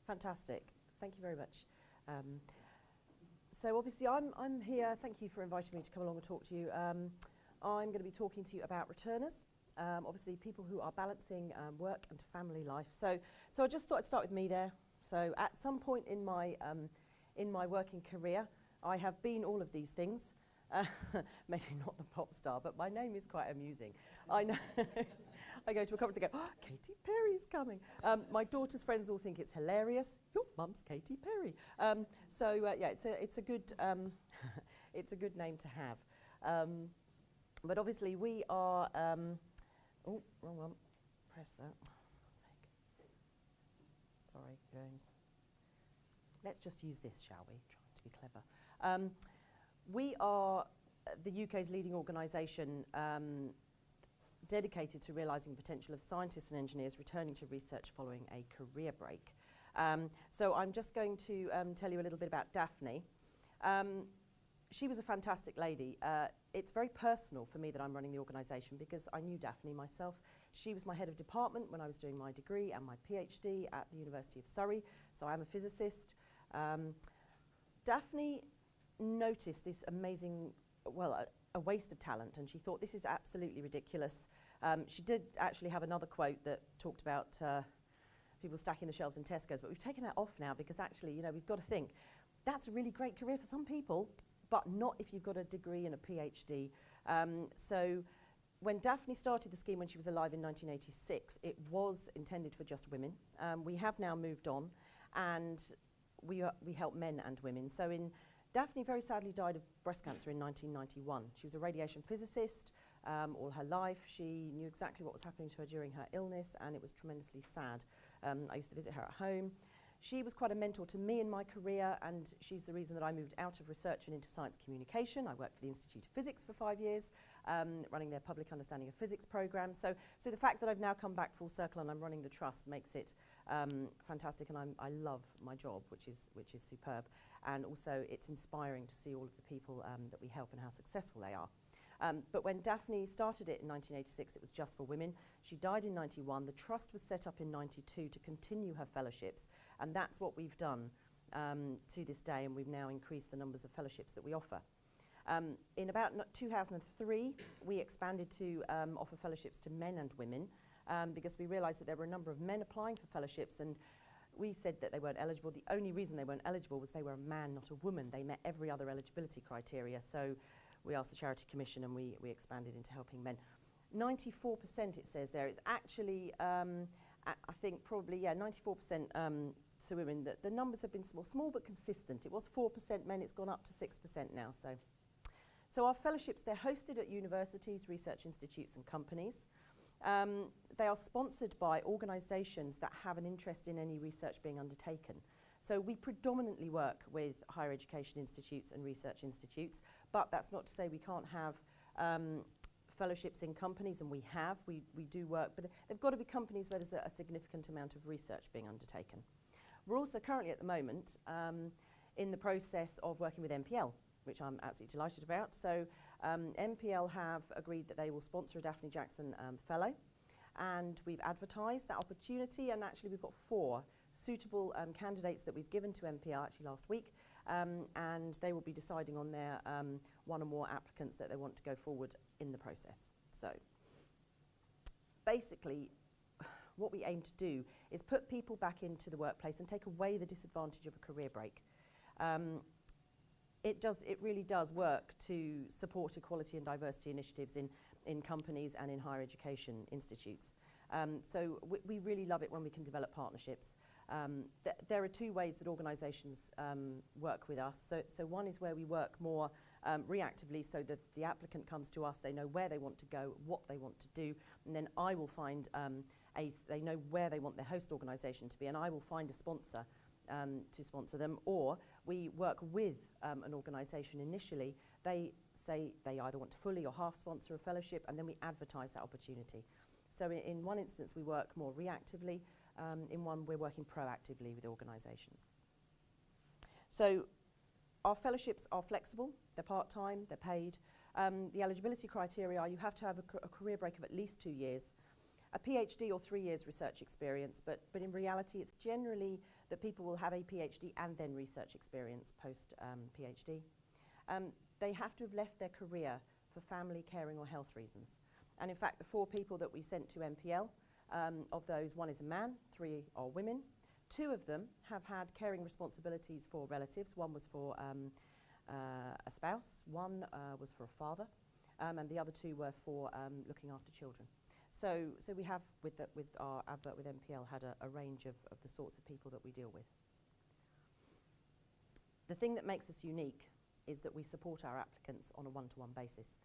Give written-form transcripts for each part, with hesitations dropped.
Fantastic. Thank you very much. So obviously I'm here. Thank you for inviting me to come along and talk to you. I'm going to be talking to you about returners, obviously people who are balancing work and family life. So I just thought I'd start with me there. So at some point in my working career, I have been all of these things. Maybe not the pop star, but my name is quite amusing. I know. I go to a conference and go, oh, Katy Perry's coming. My daughter's friends all think it's hilarious. Your mum's Katy Perry. Yeah, it's a good it's a good name to have. But obviously we are. Oh, wrong one. Press that. Sorry, James. Let's just use this, shall we? Trying to be clever. We are the UK's leading organisation dedicated to realising the potential of scientists and engineers returning to research following a career break. So I'm just going to tell you a little bit about Daphne. She was a fantastic lady. It's very personal for me that I'm running the organisation because I knew Daphne myself. She was my head of department when I was doing my degree and my PhD at the University of Surrey, so I'm a physicist. Daphne noticed this amazing, well, a waste of talent, and she thought this is absolutely ridiculous. She did actually have another quote that talked about people stacking the shelves in Tesco's, but we've taken that off now because actually, you know, we've got to think that's a really great career for some people, but not if you've got a degree and a PhD. So when Daphne started the scheme when she was alive in 1986, it was intended for just women. We have now moved on, and we help men and women. So Daphne very sadly died of breast cancer in 1991. She was a radiation physicist all her life. She knew exactly what was happening to her during her illness, and it was tremendously sad. I used to visit her at home. She was quite a mentor to me in my career, and she's the reason that I moved out of research and into science communication. I worked for the Institute of Physics for 5 years, running their public understanding of physics program. So the fact that I've now come back full circle and I'm running the trust makes it fantastic, and I love my job, which is superb. And also it's inspiring to see all of the people that we help and how successful they are. But when Daphne started it in 1986, it was just for women. She died in 91. The trust was set up in 92 to continue her fellowships, and that's what we've done to this day, and we've now increased the numbers of fellowships that we offer. In about 2003, we expanded to offer fellowships to men and women because we realised that there were a number of men applying for fellowships, and we said that they weren't eligible. The only reason they weren't eligible was they were a man, not a woman. They met every other eligibility criteria. So we asked the Charity Commission, and we expanded into helping men. 94% it says there. It's actually, I think probably, 94% to women. The numbers have been small but consistent. It was 4% men, it's gone up to 6% now. So our fellowships, they're hosted at universities, research institutes and companies. They are sponsored by organisations that have an interest in any research being undertaken. So we predominantly work with higher education institutes and research institutes, but that's not to say we can't have fellowships in companies, and we do work, but they've got to be companies where there's a significant amount of research being undertaken. We're also currently at the moment in the process of working with MPL, which I'm absolutely delighted about. So MPL have agreed that they will sponsor a Daphne Jackson Fellow, and we've advertised that opportunity, and actually we've got 4 suitable candidates that we've given to MPL actually last week, and they will be deciding on their 1 or more applicants that they want to go forward in the process. So basically what we aim to do is put people back into the workplace and take away the disadvantage of a career break. It really does work to support equality and diversity initiatives in companies and in higher education institutes. So we really love it when we can develop partnerships. There are 2 ways that organisations work with us. So one is where we work more reactively, so that the applicant comes to us, they know where they want to go, what they want to do, and then I will find they know where they want their host organisation to be, and I will find a sponsor to sponsor them. Or we work with an organisation initially. They say they either want to fully or half sponsor a fellowship, and then we advertise that opportunity. So in one instance we work more reactively, in one we're working proactively with organisations. So our fellowships are flexible, they're part-time, they're paid. The eligibility criteria are you have to have a career break of at least 2 years. a PhD or 3 years research experience, but in reality it's generally that people will have a PhD and then research experience post PhD. They have to have left their career for family, caring or health reasons. And in fact, the 4 people that we sent to MPL, of those, 1 is a man, 3 are women. 2 of them have had caring responsibilities for relatives. 1 was for a spouse, 1 was for a father, and the other 2 were for looking after children. So we have, with our advert with MPL, had a range of the sorts of people that we deal with. The thing that makes us unique is that we support our applicants on a one-to-one basis.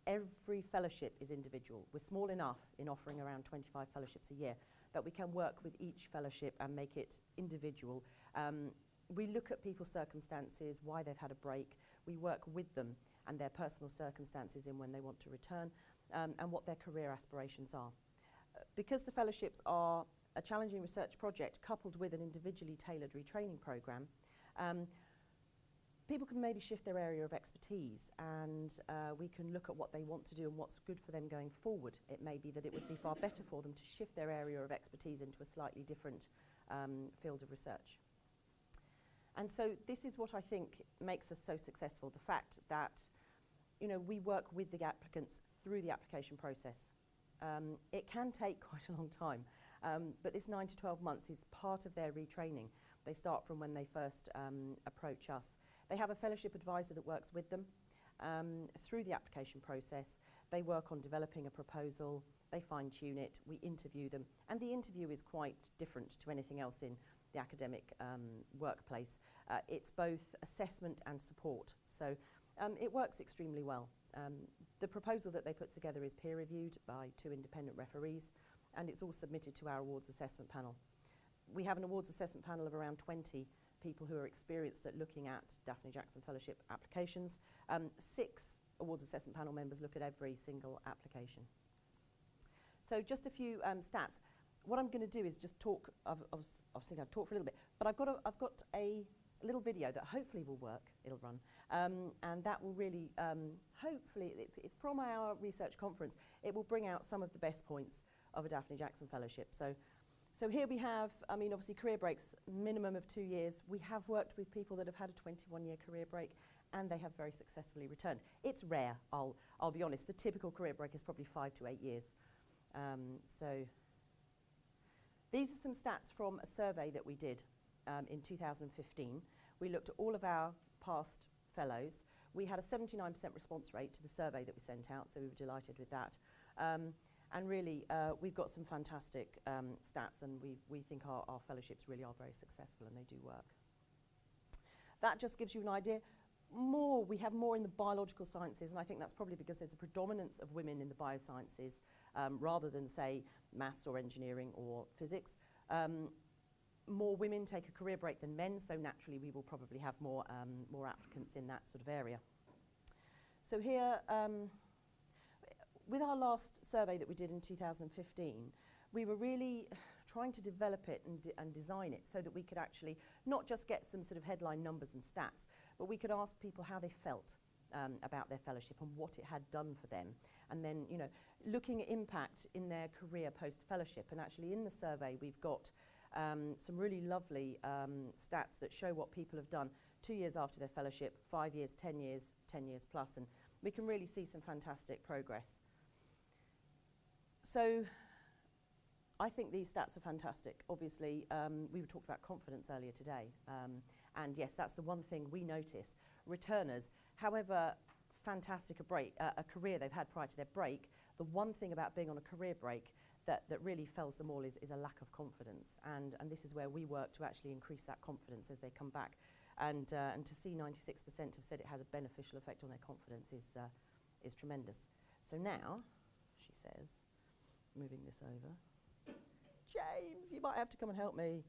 Every fellowship is individual. We're small enough in offering around 25 fellowships a year that we can work with each fellowship and make it individual. We look at people's circumstances, why they've had a break. We work with them and their personal circumstances in when they want to return, and what their career aspirations are. Because the fellowships are a challenging research project coupled with an individually tailored retraining programme, people can maybe shift their area of expertise, and we can look at what they want to do and what's good for them going forward. It may be that it would be far better for them to shift their area of expertise into a slightly different field of research. And so this is what I think makes us so successful, the fact that we work with the applicants through the application process. It can take quite a long time, but this 9 to 12 months is part of their retraining. They start from when they first approach us. They have a fellowship advisor that works with them through the application process. They work on developing a proposal, they fine-tune it, we interview them, and the interview is quite different to anything else in the academic workplace. It's both assessment and support, so it works extremely well. The proposal that they put together is peer-reviewed by 2 independent referees, and it's all submitted to our awards assessment panel. We have an awards assessment panel of around 20 people who are experienced at looking at Daphne Jackson Fellowship applications. 6 awards assessment panel members look at every single application. So just a few stats. What I'm going to do is just talk. I was thinking I'd talk for a little bit, but I've got a little video that hopefully will work. It'll run, and that will really hopefully it's from our research conference. It will bring out some of the best points of a Daphne Jackson Fellowship. So here we have, obviously career breaks, minimum of 2 years. We have worked with people that have had a 21-year career break, and they have very successfully returned. It's rare, I'll be honest. The typical career break is probably 5 to 8 years. So these are some stats from a survey that we did in 2015. We looked at all of our past fellows. We had a 79% response rate to the survey that we sent out, so we were delighted with that. And really, we've got some fantastic stats, and we think our fellowships really are very successful, and they do work. That just gives you an idea. We have more in the biological sciences, and I think that's probably because there's a predominance of women in the biosciences rather than, say, maths or engineering or physics. More women take a career break than men, so naturally we will probably have more applicants in that sort of area. So here, with our last survey that we did in 2015, we were really trying to develop it and design it so that we could actually not just get some sort of headline numbers and stats, but we could ask people how they felt about their fellowship and what it had done for them. And then, looking at impact in their career post-fellowship. And actually in the survey, we've got some really lovely stats that show what people have done 2 years after their fellowship, 5 years, 10 years, 10 years plus, and we can really see some fantastic progress. So I think these stats are fantastic. Obviously, we talked about confidence earlier today, and yes, that's the one thing we notice. Returners, however fantastic a career they've had prior to their break, the one thing about being on a career break that really fells them all is a lack of confidence, and this is where we work to actually increase that confidence as they come back, and to see 96% have said it has a beneficial effect on their confidence is tremendous. So now, she says, moving this over, James, you might have to come and help me.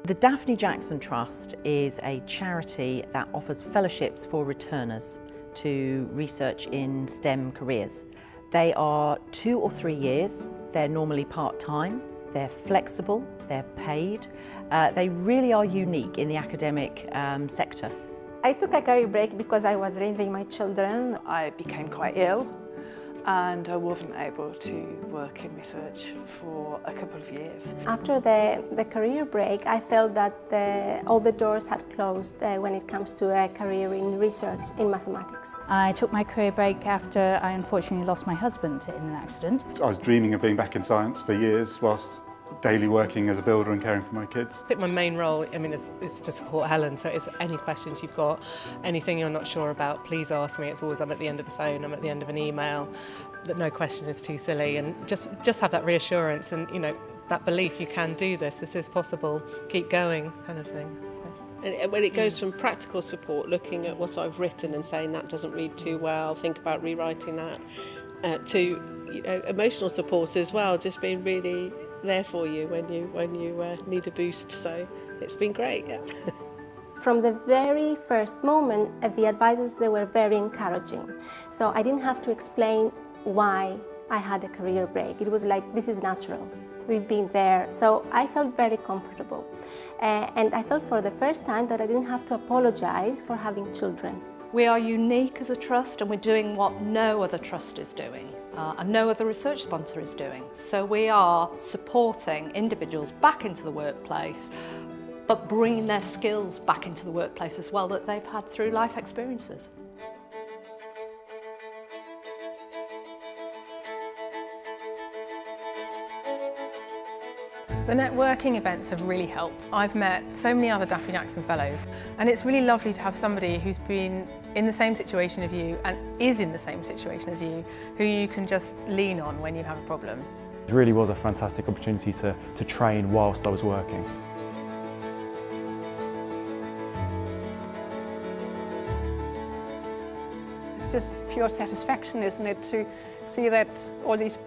The Daphne Jackson Trust is a charity that offers fellowships for returners to research in STEM careers. They are 2 or 3 years, they're normally part-time, they're flexible, they're paid. They really are unique in the academic sector. I took a career break because I was raising my children. I became quite ill and I wasn't able to work in research for a couple of years. After the career break, I felt that all the doors had closed when it comes to a career in research in mathematics. I took my career break after I unfortunately lost my husband in an accident. I was dreaming of being back in science for years whilst daily working as a builder and caring for my kids. I think my main role, is to support Helen. So it's any questions you've got, anything you're not sure about, please ask me. It's always I'm at the end of the phone, I'm at the end of an email, that no question is too silly, and just have that reassurance and that belief you can do this is possible, keep going kind of thing. So. And when it goes from practical support, looking at what I've written and saying that doesn't read too well, think about rewriting that, to emotional support as well, just being really there for you when you need a boost. So it's been great. Yeah. From the very first moment, the advisors, they were very encouraging. So I didn't have to explain why I had a career break. It was like, this is natural. We've been there. So I felt very comfortable. And I felt for the first time that I didn't have to apologize for having children. We are unique as a trust and we're doing what no other trust is doing and no other research sponsor is doing. So we are supporting individuals back into the workplace, but bringing their skills back into the workplace as well that they've had through life experiences. The networking events have really helped. I've met so many other Daphne Jackson Fellows, and it's really lovely to have somebody who's been in the same situation as you and is in the same situation as you, who you can just lean on when you have a problem. It really was a fantastic opportunity to train whilst I was working. It's just pure satisfaction, isn't it, to see that all these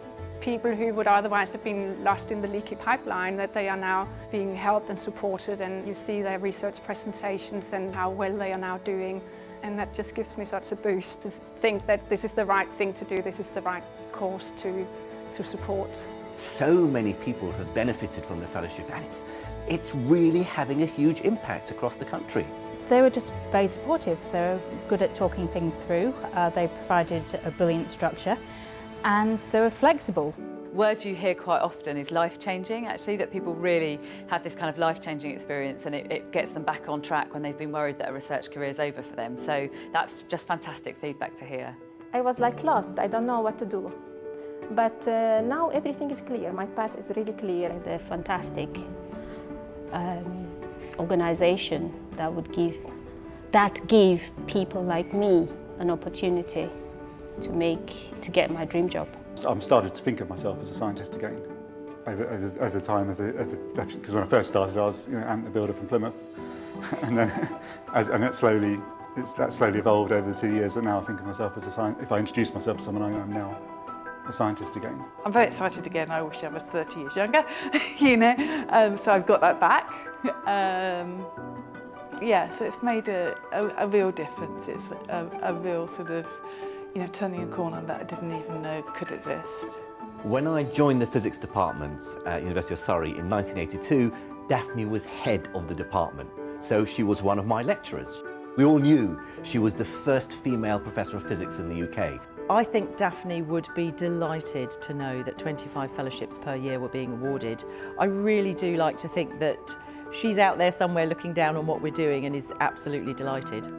people who would otherwise have been lost in the leaky pipeline, that they are now being helped and supported, and you see their research presentations and how well they are now doing, and that just gives me such a boost to think that this is the right thing to do, this is the right course to support. So many people have benefited from the fellowship, and it's really having a huge impact across the country. They were just very supportive. They were good at talking things through. They provided a brilliant structure. And they were flexible. Word you hear quite often is life-changing, actually, that people really have this kind of life-changing experience and it gets them back on track when they've been worried that a research career is over for them. So that's just fantastic feedback to hear. I was like lost, I don't know what to do. But now everything is clear, my path is really clear. They're a fantastic organisation that would give people like me an opportunity to get my dream job. I'm started to think of myself as a scientist again over the time of the because when I first started I was Ant the builder from Plymouth, and then that slowly evolved over the 2 years, and now I think of myself as a scientist. If I introduce myself to someone, I am now a scientist again. I'm very excited again. I wish I was 30 years younger, so I've got that back. Yeah, so it's made a real difference. It's a real sort of turning a corner that I didn't even know could exist. When I joined the physics department at University of Surrey in 1982, Daphne was head of the department, so she was one of my lecturers. We all knew she was the first female professor of physics in the UK. I think Daphne would be delighted to know that 25 fellowships per year were being awarded. I really do like to think that she's out there somewhere looking down on what we're doing and is absolutely delighted.